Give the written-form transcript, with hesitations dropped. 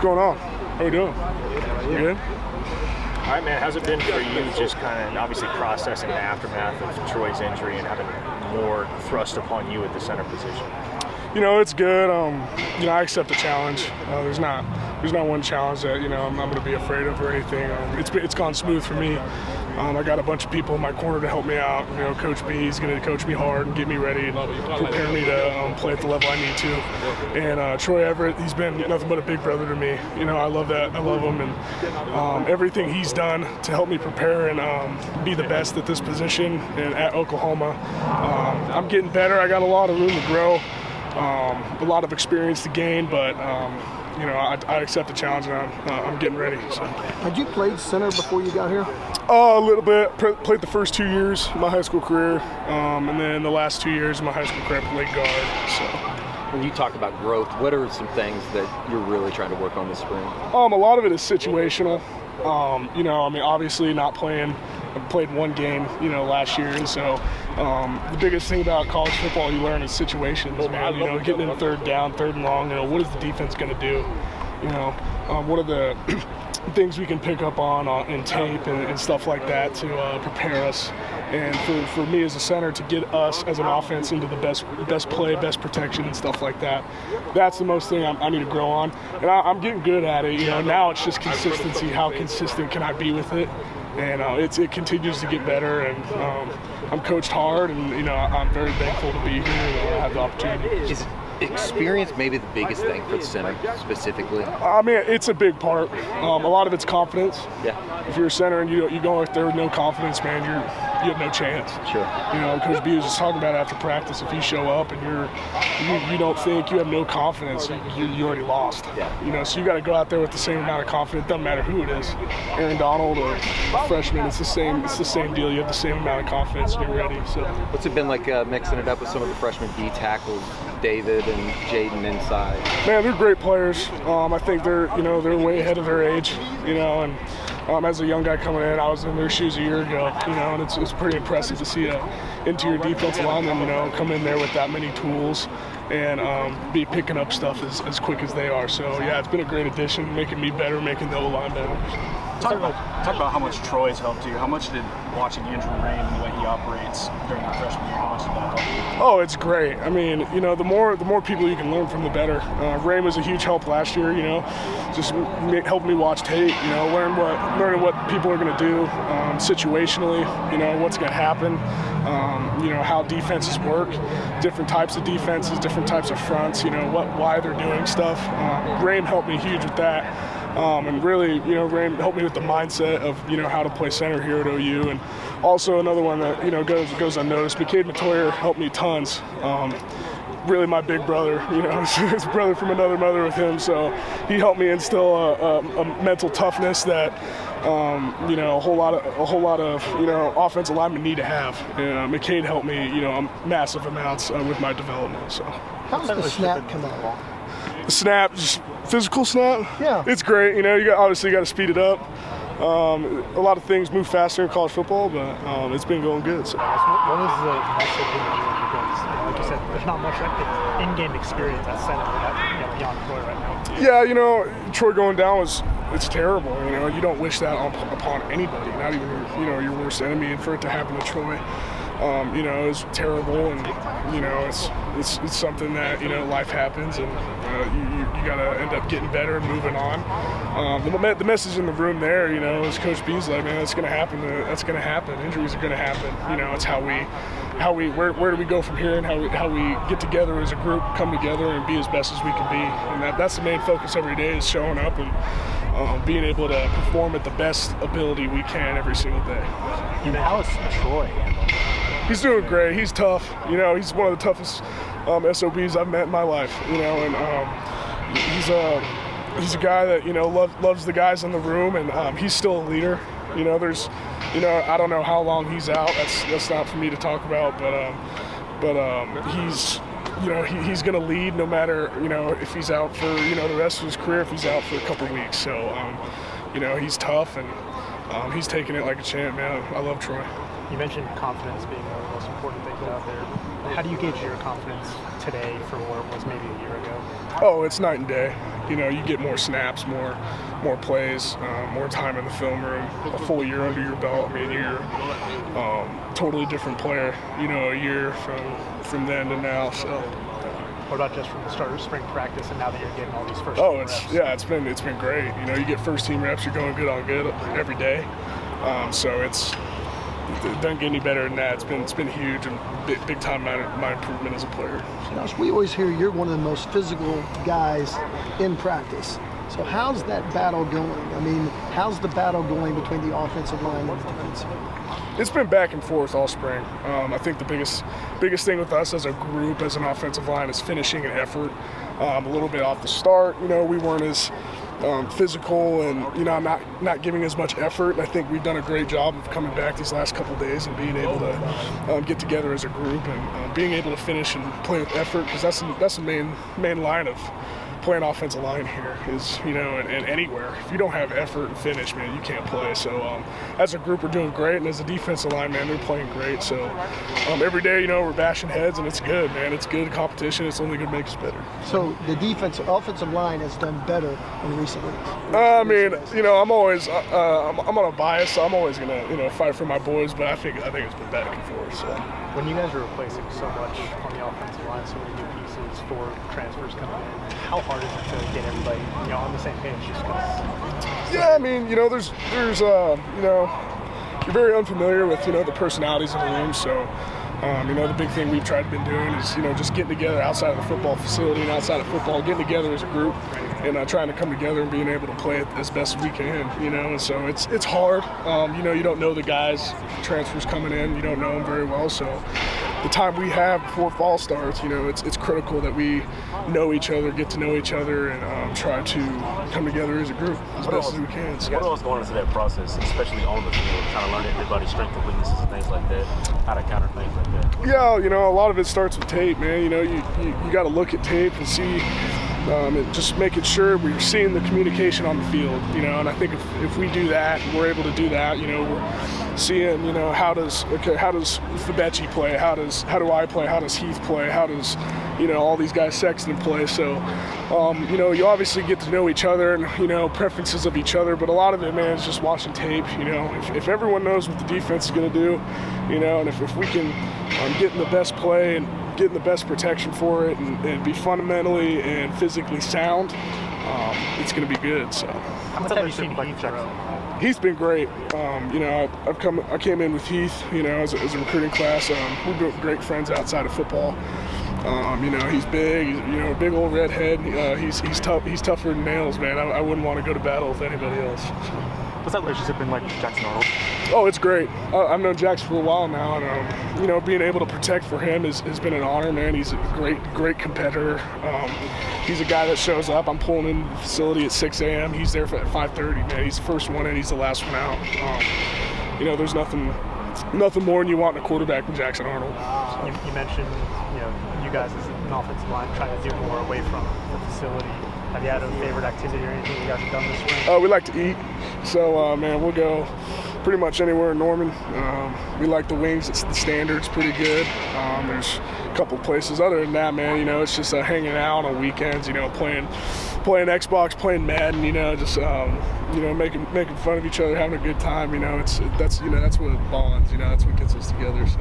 going on? How we doing? You good? All right, man. How's it been for you just kind of obviously processing the aftermath of Troy's injury and having more thrust upon you at the center position? You know, it's good. I accept the challenge. There's not one challenge that, I'm going to be afraid of or anything. It's gone smooth for me. I got a bunch of people in my corner to help me out. Coach B is going to coach me hard and get me ready and prepare me to play at the level I need to. And Troy Everett, he's been nothing but a big brother to me. I love that. I love him, and everything he's done to help me prepare and be the best at this position and at Oklahoma. I'm getting better. I got a lot of room to grow. A lot of experience to gain, but I accept the challenge and I'm getting ready. So. Had you played center before you got here? A little bit. Played the first 2 years of my high school career, and then the last 2 years of my high school career I played guard. So. When you talk about growth, what are some things that you're really trying to work on this spring? A lot of it is situational. Obviously not playing. I played one game, last year, and so the biggest thing about college football you learn is situations, man. Getting in third down, third and long. What is the defense going to do? What are the things we can pick up on in tape and stuff like that to prepare us. And for me as a center to get us as an offense into the best play, best protection and stuff like that, that's the most thing I need to grow on. And I'm getting good at it. Now it's just consistency. How consistent can I be with it? And it continues to get better, and I'm coached hard, and I'm very thankful to be here and have the opportunity. Is experience maybe the biggest thing for the center specifically? It's a big part. A lot of it's confidence. Yeah. If you're a center and you go out there with no confidence, man, you have no chance. Sure. Coach B was just talking about after practice, if you show up and you don't think, you have no confidence, you already lost. Yeah. So you got to go out there with the same amount of confidence. Doesn't matter who it is, Aaron Donald or a freshman. It's the same deal. You have the same amount of confidence. You're ready. So. What's it been like mixing it up with some of the freshman D tackles, David and Jaden inside? Man, they're great players. I think they're way ahead of their age. And as a young guy coming in, I was in their shoes a year ago. And it's pretty impressive to see a interior defensive lineman, come in there with that many tools and be picking up stuff as quick as they are. So yeah, it's been a great addition, making me better, making the O-line better. Talk about how much Troy's helped you. How much did watching Andrew Raym and the way he operates during the freshman year, how much did that help you? Oh, it's great. The more people you can learn from, the better. Raym was a huge help last year. Just helped me watch tape. Learning what people are going to do situationally. What's going to happen. How defenses work, different types of defenses, different types of fronts. Why they're doing stuff. Raym helped me huge with that. And really, Raym helped me with the mindset of, how to play center here at OU. And also another one that, goes unnoticed, McCade Matoyer helped me tons. Really my big brother, his brother from another mother with him. So he helped me instill a mental toughness that, a whole lot of, offensive linemen need to have. And McCade helped me, massive amounts with my development. So. How does the snap come out? The snap, just physical snap. Yeah. It's great. Obviously you got to speed it up. A lot of things move faster in college football, but it's been going good. So. What is the most like you said, there's not much in-game experience at center beyond Troy right now. Yeah, Troy going down it's terrible. You don't wish that upon anybody, not even your worst enemy, and for it to happen to Troy. It was terrible, and it's something that life happens, and you gotta end up getting better and moving on. The message in the room there, is Coach B's like, man, that's gonna happen. That's gonna happen. Injuries are gonna happen. It's where do we go from here, and how we get together as a group, come together, and be as best as we can be. And that's the main focus every day, is showing up and being able to perform at the best ability we can every single day. How is Troy handling? He's doing great. He's tough. He's one of the toughest SOBs I've met in my life. And he's a guy that loves the guys in the room, and he's still a leader. There's, I don't know how long he's out. That's not for me to talk about. But he's, he's going to lead no matter if he's out for the rest of his career, if he's out for a couple weeks. So he's tough, and he's taking it like a champ, man. I love Troy. You mentioned confidence being one of the most important things out there. How do you gauge your confidence today from where it was maybe a year ago? Oh, it's night and day. You know, you get more snaps, more plays, more time in the film room, a full year under your belt. I mean, you're totally different player, you know, a year from then to now. So. What about just from the start of spring practice and now that you're getting all these first Oh, team reps? it's been great. You know, you get first team reps, you're going good on good every day. So it doesn't get any better than that. It's been huge and big time my improvement as a player. Josh, we always hear you're one of the most physical guys in practice. So how's that battle going? I mean, how's the battle going between the offensive line and the defensive line? It's been back and forth all spring. I think the biggest thing with us as a group, as an offensive line, is finishing and effort. A little bit off the start, you know, we weren't as physical and, you know, not giving as much effort. And I think we've done a great job of coming back these last couple days and being able to get together as a group and being able to finish and play with effort, because that's the main line of playing offensive line here is, you know, and anywhere. If you don't have effort and finish, man, you can't play. So as a group, we're doing great, and as a defensive line, man, they're playing great. So every day, you know, we're bashing heads, and it's good, man. It's good competition. It's only going to make us better. So the offensive line has done better in recent weeks. I mean, you know, I'm always I'm on a bias, so I'm always gonna, you know, fight for my boys. But I think it's been back and forth. So When you guys are replacing so much on the offensive line, so many new pieces for transfers coming in, how hard is it to get everybody, you know, on the same page? Just because. yeah, I mean, you know, there's you know, you're very unfamiliar with, you know, the personalities in the room. So you know, the big thing we've tried been doing is, you know, just getting together outside of the football facility and outside of football, getting together as a group and trying to come together and being able to play it as best as we can, you know. And so it's hard. You know, you don't know the guys, transfers coming in, you don't know them very well. So the time we have before fall starts, you know, it's critical that we know each other, get to know each other, and try to come together as a group as best as we can. So. What else going into that process, especially on the field, kind of learning everybody's strengths and weaknesses and things like that, how to counter things like that? Yeah, you know, a lot of it starts with tape, man. You know, you got to look at tape and see, and just making sure we're seeing the communication on the field, you know. And I think if we do that, we're able to do that, you know, we're seeing, you know, how does Fabechi play, how do I play, how does Heath play, how does, you know, all these guys Sexton play. So you know, you obviously get to know each other and, you know, preferences of each other, but a lot of it, man, is just watching tape. You know, if everyone knows what the defense is going to do, you know, and if we can get in the best play and getting the best protection for it and be fundamentally and physically sound, it's going to be good. So How much have you seen Heath grow? He's been great. You know, I came in with Heath, you know, as a recruiting class. We've been great friends outside of football. You know, he's big. He's, you know, big old redhead. He's tough. He's tougher than nails, man. I wouldn't want to go to battle with anybody else. What's that relationship been like with Jackson Arnold? Oh, it's great. I've known Jax for a while now, and you know, being able to protect for him has been an honor, man. He's a great competitor. He's a guy that shows up. I'm pulling in the facility at 6 a.m. He's there at 5:30, man. He's the first one in. He's the last one out. You know, there's nothing more than you want in a quarterback than Jackson Arnold. You mentioned, you know, you guys as an offensive line trying to do more away from the facility. Have you had a favorite activity or anything you guys have done this spring? We like to eat, so man, we'll go pretty much anywhere in Norman. We like the wings. It's the standard's pretty good. There's a couple places. Other than that, man, you know, it's just hanging out on weekends. You know, playing Xbox, playing Madden. You know, just you know, making fun of each other, having a good time. You know, that's what bonds. You know, that's what gets us together. So.